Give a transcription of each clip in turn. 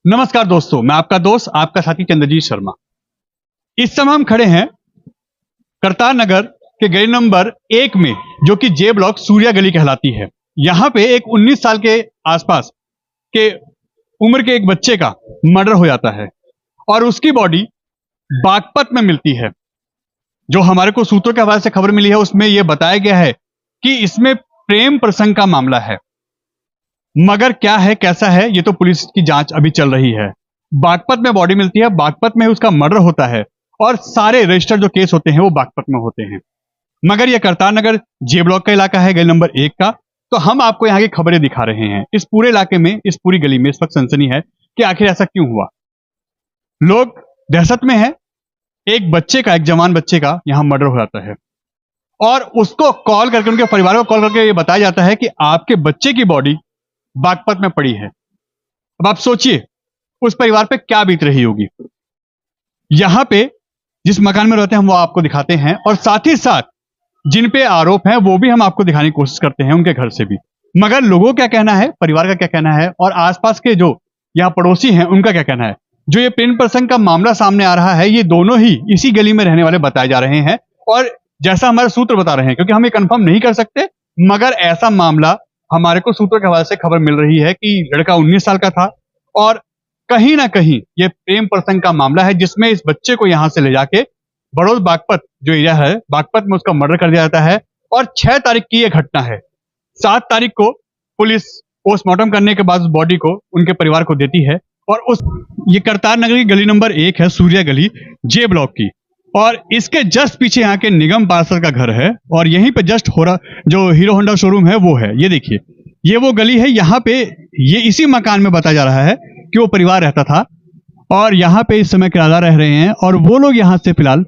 नमस्कार दोस्तों, मैं आपका दोस्त आपका साथी चंद्रजीत शर्मा। इस समय हम खड़े हैं करतार नगर के गली नंबर 1 में, जो कि जे ब्लॉक सूर्या गली कहलाती है। यहाँ पे एक 19 साल के आसपास के उम्र के एक बच्चे का मर्डर हो जाता है और उसकी बॉडी बागपत में मिलती है। जो हमारे को सूत्रों के हवाले से खबर मिली है उसमें यह बताया गया है कि इसमें प्रेम प्रसंग का मामला है, मगर क्या है कैसा है ये तो पुलिस की जांच अभी चल रही है। बागपत में बॉडी मिलती है, बागपत में उसका मर्डर होता है और सारे रजिस्टर जो केस होते हैं वो बागपत में होते हैं। मगर यह करतार नगर जे ब्लॉक का इलाका है, गली नंबर 1 का। तो हम आपको यहाँ की खबरें दिखा रहे हैं। इस पूरे इलाके में, इस पूरी गली में इस वक्त सनसनी है कि आखिर ऐसा क्यों हुआ। लोग दहशत में है। एक बच्चे का, एक जवान बच्चे का यहाँ मर्डर हो जाता है और उसको कॉल करके, उनके परिवार को कॉल करके ये बताया जाता है कि आपके बच्चे की बॉडी बागपत में पड़ी है। अब आप सोचिए उस परिवार पे क्या बीत रही होगी। यहां पे जिस मकान में रहते हैं हम वो आपको दिखाते हैं और साथ ही साथ जिन पे आरोप हैं वो भी हम आपको दिखाने की कोशिश करते हैं, उनके घर से भी। मगर लोगों का क्या कहना है, परिवार का क्या कहना है और आसपास के जो यहाँ पड़ोसी हैं उनका क्या कहना है। जो ये प्रेम प्रसंग का मामला सामने आ रहा है, ये दोनों ही इसी गली में रहने वाले बताए जा रहे हैं और जैसा हमारे सूत्र बता रहे हैं, क्योंकि हम ये कंफर्म नहीं कर सकते, मगर ऐसा मामला हमारे को सूत्रों के हवाले से खबर मिल रही है कि लड़का 19 साल का था और कहीं ना कहीं ये प्रेम प्रसंग का मामला है, जिसमें इस बच्चे को यहां से ले जाके बड़ौद बागपत जो एरिया है, बागपत में उसका मर्डर कर दिया जाता है। और 6 तारीख की यह घटना है। 7 तारीख को पुलिस पोस्टमार्टम करने के बाद उस बॉडी को उनके परिवार को देती है और ये करतार नगर की गली नंबर 1 है, सूर्या गली जे ब्लॉक की। और इसके जस्ट पीछे यहाँ के निगम पार्षद का घर है और यहीं पे जस्ट हो रहा जो हीरो होंडा शोरूम है वो है। ये देखिए, ये वो गली है। यहाँ पे ये इसी मकान में बताया जा रहा है कि वो परिवार रहता था और यहाँ पे इस समय किराएदार रह रहे हैं और वो लोग यहाँ से फिलहाल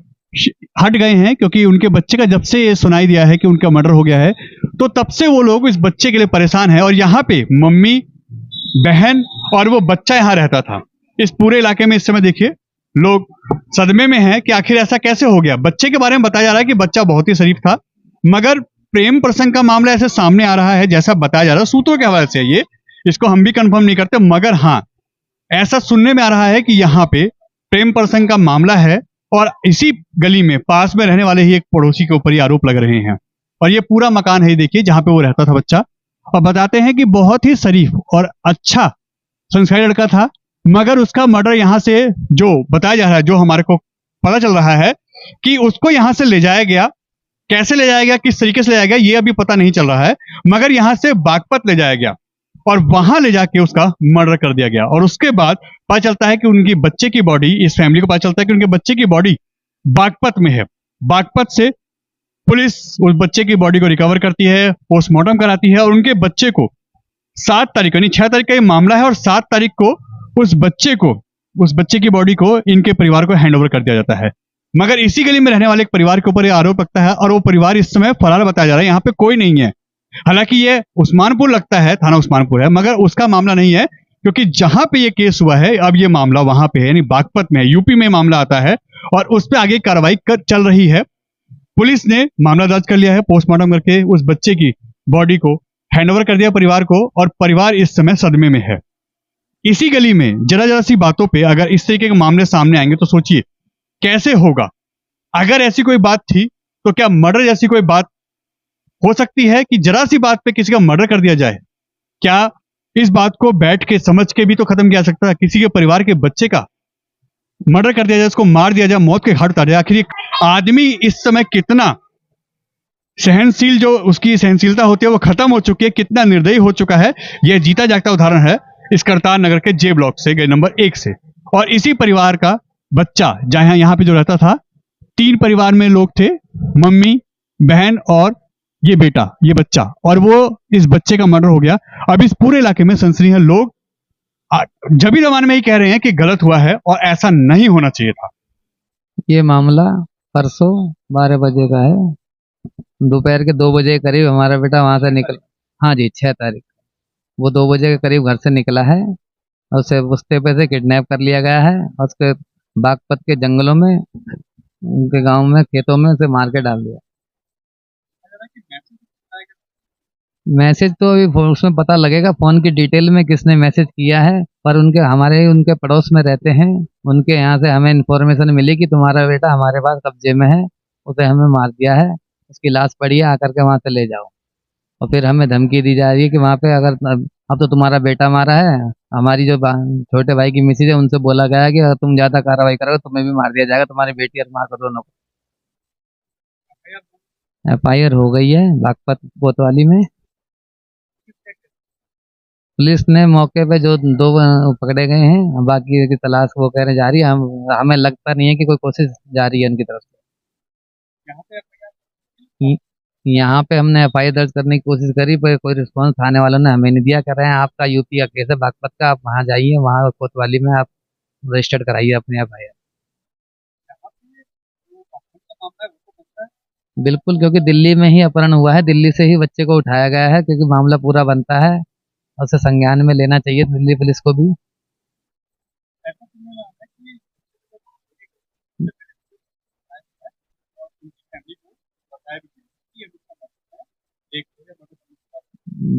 हट गए हैं, क्योंकि उनके बच्चे का जब से ये सुनाई दिया है कि उनका मर्डर हो गया है तो तब से वो लोग इस बच्चे के लिए परेशान है। और यहाँ पे मम्मी, बहन और वो बच्चा यहाँ रहता था। इस पूरे इलाके में इस समय देखिए लोग सदमे में हैं कि आखिर ऐसा कैसे हो गया। बच्चे के बारे में बताया जा रहा है कि बच्चा बहुत ही शरीफ था, मगर प्रेम प्रसंग का मामला ऐसे सामने आ रहा है जैसा बताया जा रहा है सूत्रों के हवाले से। ये इसको हम भी कंफर्म नहीं करते, मगर हाँ ऐसा सुनने में आ रहा है कि यहाँ पे प्रेम प्रसंग का मामला है और इसी गली में पास में रहने वाले ही एक पड़ोसी के ऊपर ही आरोप लग रहे हैं। और ये पूरा मकान है, देखिए, जहां पे वो रहता था बच्चा। और बताते हैं कि बहुत ही शरीफ और अच्छा संस्कारी लड़का था, मगर उसका मर्डर यहाँ से जो बताया जा रहा है, जो हमारे को पता चल रहा है कि उसको यहाँ से ले जाया गया। कैसे ले जाया गया, किस तरीके से ले जाया गया ये अभी पता नहीं चल रहा है, मगर यहाँ से बागपत ले जाया गया और वहां ले जाके उसका मर्डर कर दिया गया। और उसके बाद पता चलता है कि उनकी बच्चे की बॉडी, इस फैमिली को पता चलता है कि उनके बच्चे की बॉडी बागपत में है। बागपत से पुलिस उस बच्चे की बॉडी को रिकवर करती है, पोस्टमार्टम कराती है और उनके बच्चे को 7 तारीख यानी 6 तारीख का ये मामला है और 7 तारीख को उस बच्चे की बॉडी को इनके परिवार को हैंड ओवर कर दिया जाता है। मगर इसी गली में रहने वाले एक परिवार के ऊपर ये आरोप लगता है और वो परिवार इस समय फरार बताया जा रहा है। यहाँ पे कोई नहीं है। हालांकि ये उस्मानपुर लगता है, थाना उस्मानपुर है, मगर उसका मामला नहीं है, क्योंकि जहां पे ये केस हुआ है अब ये मामला वहां पे है, यानी बागपत में है, यूपी में मामला आता है और उस पर आगे कार्रवाई चल रही है। पुलिस ने मामला दर्ज कर लिया है, पोस्टमार्टम करके उस बच्चे की बॉडी को हैंडओवर कर दिया परिवार को और परिवार इस समय सदमे में है। इसी गली में जरा जरा सी बातों पे अगर इस तरीके के मामले सामने आएंगे तो सोचिए कैसे होगा। अगर ऐसी कोई बात थी तो क्या मर्डर जैसी कोई बात हो सकती है कि जरा सी बात पे किसी का मर्डर कर दिया जाए? क्या इस बात को बैठ के समझ के भी तो खत्म किया सकता है? किसी के परिवार के बच्चे का मर्डर कर दिया जाए, उसको मार दिया जाए, मौत के घाट उतार दिया। आखिर आदमी इस समय कितना सहनशील, जो उसकी सहनशीलता होती है वो खत्म हो चुकी है, कितना निर्दयी हो चुका है, यह जीता जागता उदाहरण है इस करतार नगर के जे ब्लॉक से, गली नंबर 1 से। और इसी परिवार का बच्चा जहां यहाँ पे जो रहता था, 3 परिवार में लोग थे, मम्मी, बहन और ये बेटा, ये बच्चा, और वो इस बच्चे का मर्डर हो गया। अब इस पूरे इलाके में सनसनी है। लोग जबी जमाने में ही कह रहे हैं कि गलत हुआ है और ऐसा नहीं होना चाहिए था। ये मामला परसों 12 बजे का है। दोपहर के 2 बजे के करीब हमारा बेटा वहां से निकल, हाँ जी 6 तारीख, वो 2 बजे के करीब घर से निकला है और उसे बुस्ते पे से किडनैप कर लिया गया है और उसके बागपत के जंगलों में, उनके गांव में, खेतों में उसे मार के डाल दिया। मैसेज तो अभी उसमें पता लगेगा फोन की डिटेल में किसने मैसेज किया है, पर उनके पड़ोस में रहते हैं। उनके यहाँ से हमें इन्फॉर्मेशन मिली कि तुम्हारा बेटा हमारे पास कब्जे में है, उसे हमें मार दिया है, उसकी लाश पड़ी है, आकर के वहाँ से ले जाओ। और फिर हमें धमकी दी जा रही है कि वहाँ पे अगर अब तो तुम्हारा बेटा मारा है, हमारी जो छोटे भाई की मिसेज है उनसे बोला गया है कि अगर तुम ज्यादा कार्रवाई करोगे तुम्हें भी मार दिया जाएगा, तुम्हारी बेटी और माँ को, दोनों को। FIR हो गई है बागपत कोतवाली में। पुलिस ने मौके पे जो दो पकड़े गए हैं, बाकी की तलाश वो कह रहे जारी है। हमें लगता नहीं है कि कोई कोशिश जारी है उनकी तरफ से। यहाँ पे हमने FIR दर्ज करने की कोशिश करी पर कोई रिस्पांस थाने वालों ने हमें नहीं दिया। कर रहे हैं आपका यूपी का केस है बागपत का, आप वहाँ जाइए, वहाँ कोतवाली में आप रजिस्टर्ड कराइए अपने FIR। बिल्कुल, क्योंकि दिल्ली में ही अपहरण हुआ है, दिल्ली से ही बच्चे को उठाया गया है, क्योंकि मामला पूरा बनता है और उसे संज्ञान में लेना चाहिए दिल्ली पुलिस को भी।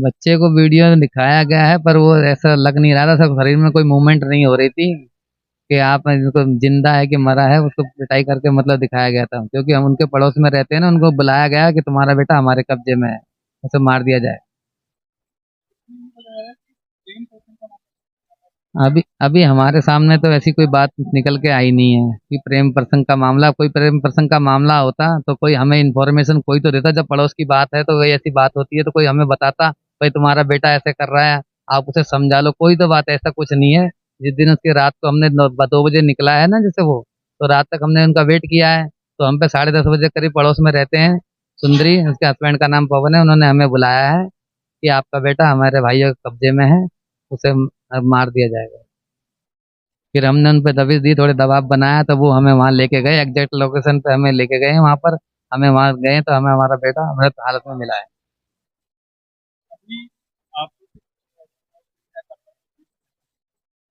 बच्चे को वीडियो में दिखाया गया है पर वो ऐसा लग नहीं रहा था, सब शरीर में कोई मूवमेंट नहीं हो रही थी कि आप इसको जिंदा है कि मरा है, उसको पिटाई करके मतलब दिखाया गया था। क्योंकि हम उनके पड़ोस में रहते हैं ना, उनको बुलाया गया कि तुम्हारा बेटा हमारे कब्जे में है, उसे मार दिया जाए। अभी अभी हमारे सामने तो ऐसी कोई बात निकल के आई नहीं है कि प्रेम प्रसंग का मामला, कोई प्रेम प्रसंग का मामला होता तो कोई हमें इन्फॉर्मेशन कोई तो देता। जब पड़ोस की बात है तो कोई ऐसी बात होती है तो कोई हमें बताता, भाई तुम्हारा बेटा ऐसे कर रहा है, आप उसे समझा लो। कोई तो बात ऐसा कुछ नहीं है। जिस दिन उसकी रात को हमने 2 बजे निकला है ना जैसे वो, तो रात तक हमने उनका वेट किया है। तो हम पे 10:30 बजे करीब पड़ोस में रहते हैं सुंदरी, उसके हस्बैंड का नाम पवन है, उन्होंने हमें बुलाया है कि आपका बेटा हमारे भाइयों के कब्जे में है, उसे मार दिया जाएगा। फिर हमने उन पे दबिश दी, थोड़े दबाव बनाया, तो वो हमें वहाँ लेके गए, एग्जैक्ट लोकेशन पे हमें लेके गए। वहाँ पर हमें वहाँ गए तो हमें हमारा बेटा मृत हालत में मिला है।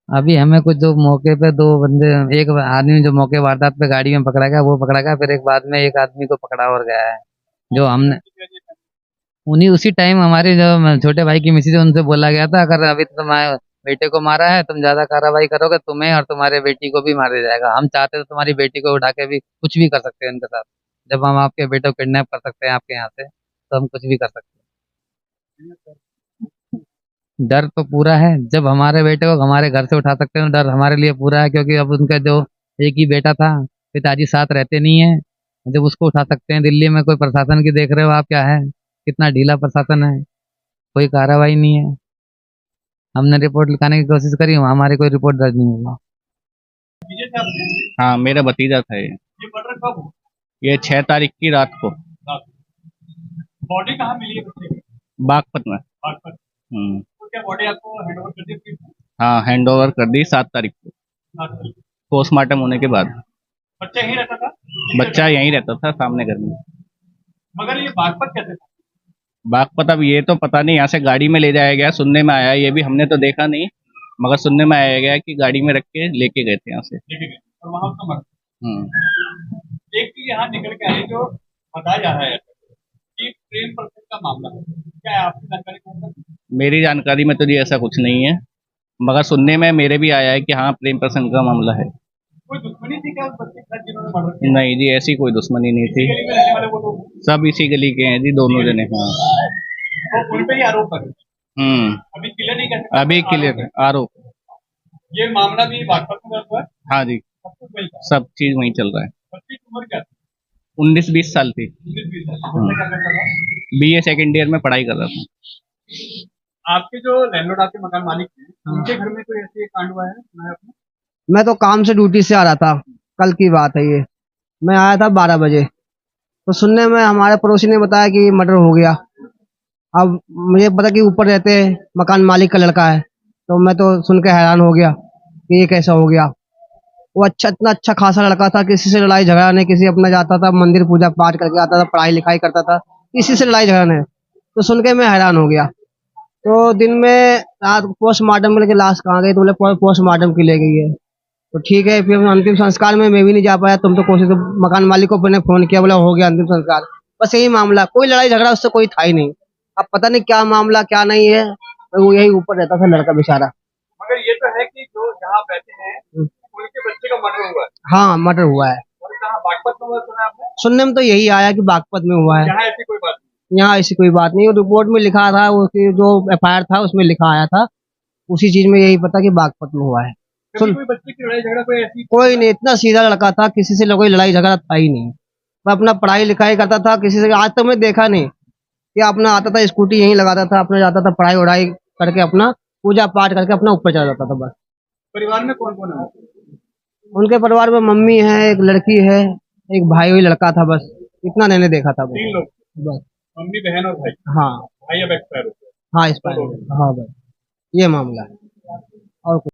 अभी हमें कुछ जो मौके पे दो बंदे, एक आदमी जो मौके वारदात पे गाड़ी में पकड़ा गया वो पकड़ा गया, फिर एक बाद में एक आदमी को पकड़ा और गया है जो हमने उन्हीं उसी टाइम हमारे जो छोटे भाई की मिसेज है उनसे बोला गया था, अगर अभी तुम्हारे बेटे को मारा है, तुम ज्यादा कार्रवाई करोगे तुम्हें और तुम्हारे बेटी को भी मार दिया जाएगा। हम चाहते तो तुम्हारी बेटी को उठा के भी कुछ भी कर सकते हैं उनके साथ। जब हम आपके बेटे को किडनैप कर सकते हैं आपके यहाँ से, तो हम कुछ भी कर सकते हैं। डर तो पूरा है, जब हमारे बेटे को हमारे घर से उठा सकते हैं, डर हमारे लिए पूरा है। क्योंकि अब उनका जो एक ही बेटा था, पिताजी साथ रहते नहीं है, जब उसको उठा सकते हैं। दिल्ली में कोई प्रशासन की देख रहे हो आप क्या है, कितना ढीला प्रशासन है, कोई कार्रवाई नहीं है। हमने रिपोर्ट लिखाने की कोशिश करी, वहाँ हमारी कोई रिपोर्ट दर्ज नहीं हुआ। हाँ, मेरा भतीजा था ये। मर्डर कब हुआ? ये 6 तारीख की रात को बॉडी कहाँ मिली है बच्चे की? बागपत में। बागपत। हम्म। तो क्या बॉडी आपको हैंड ओवर कर दी थी? हाँ, हैंड ओवर कर दी 7 तारीख को, हाँ, सर। पोस्टमार्टम होने के बाद। बच्चा यहीं रहता था? बच्चा यहीं रहता था सामने घर में। मगर ये बागपत कैसे था? बागपत अब ये तो पता नहीं, यहाँ से गाड़ी में ले जाया गया, सुनने में आया, ये भी हमने तो देखा नहीं, मगर सुनने में आया गया कि गाड़ी में रख के लेके गए थे यहाँ से। लेके गए और वहाँ उसका मर्डर। हम्म। एक चीज यहाँ निकल के आई जो बताया जा रहा है कि प्रेम प्रसंग का मामला है, क्या है आपकी जानकारी कौन सा? मेरी जानकारी में तो जी ऐसा कुछ नहीं है, मगर सुनने में मेरे भी आया है कि हाँ प्रेम प्रसंग का मामला है। कोई दुश्मनी थी क्या उस बच्चे के साथ जिन्होंने मर्डर किया? नहीं जी, ऐसी कोई दुश्मनी नहीं थी, गली में रहने वाले वो लोग, सब इसी गली के हैं जी, दोनों जने। हाँ। तो उन पे ही आरोप लगे। अभी क्लियर नहीं कर सकते। अभी क्लियर है आरोप। ये मामला भी बागपत में दर्ज हुआ है? हाँ जी, सब कुछ वही था। सब चीज वहीं चल रहा है। बच्चे की उम्र क्या थी? 19-20 साल थी। 19-20 साल। बच्चा क्या करता था? BA सेकेंड ईयर में पढ़ाई कर रहा था। आपके जो लैंडलॉर्ड, आपके मकान मालिक हैं, उनके घर में कोई ऐसे कांड हुआ है सुना है आपने? मैं तो काम से ड्यूटी से आ रहा था, कल की बात है ये। मैं आया था 12 बजे, तो सुनने में हमारे पड़ोसी ने बताया कि मर्डर हो गया। अब मुझे पता कि ऊपर रहते हैं, मकान मालिक का लड़का है, तो मैं तो सुन के हैरान हो गया कि ये कैसा हो गया। वो इतना अच्छा खासा लड़का था, किसी से लड़ाई झगड़ा नहीं, किसी अपना जाता था मंदिर पूजा पाठ करके आता था, पढ़ाई लिखाई करता था, किसी से लड़ाई झगड़ा नहीं। तो सुन के मैं हैरान हो गया। तो दिन में रात पोस्टमार्टम के लिए लाश कहाँ गई, तो बोले पोस्टमार्टम की ले गई है। तो ठीक है, फिर अंतिम संस्कार में मैं भी नहीं जा पाया, तुम तो कोशिश, तो मकान मालिक को मैंने फोन किया, बोला हो गया अंतिम संस्कार। बस यही मामला, कोई लड़ाई झगड़ा उससे कोई था ही नहीं। अब पता नहीं क्या मामला क्या नहीं है, तो वो यही ऊपर रहता था लड़का बेचारा। मगर ये तो है रहते हैं उनके बच्चे का मर्डर हुआ है हाँ मर्डर हुआ है। और कहाँ बागपत में हुआ सुना आपने? सुनने में तो यही आया कि बागपत में हुआ है। यहाँ ऐसी कोई बात नहीं। यहाँ ऐसी कोई बात नहीं, रिपोर्ट में लिखा था, उसकी जो FIR था उसमें लिखा आया था, उसी चीज में यही पता कि बागपत में हुआ है। कभी कोई बच्चे की लड़ाई झगड़ा कोई ऐसी कोई नहीं, इतना सीधा लड़का था, किसी से कोई लड़ाई झगड़ा था ही नहीं। मैं अपना पढ़ाई लिखाई करता था, किसी से आज तक मैं देखा नहीं कि अपना आता था स्कूटी यहीं लगाता था, अपना जाता था पढ़ाई वढ़ाई करके, अपना पूजा पाठ करके अपना ऊपर चला जाता था बस। परिवार में कौन कौन है? उनके परिवार में मम्मी है, एक लड़की है, एक भाई हुई लड़का था, बस इतना मैंने देखा था बस। 3 लोग, बस मम्मी बहन और भाई। हाँ भाई अब एक्सपायर हो गया। हाँ, इस पर हाँ बस ये मामला है और कुछ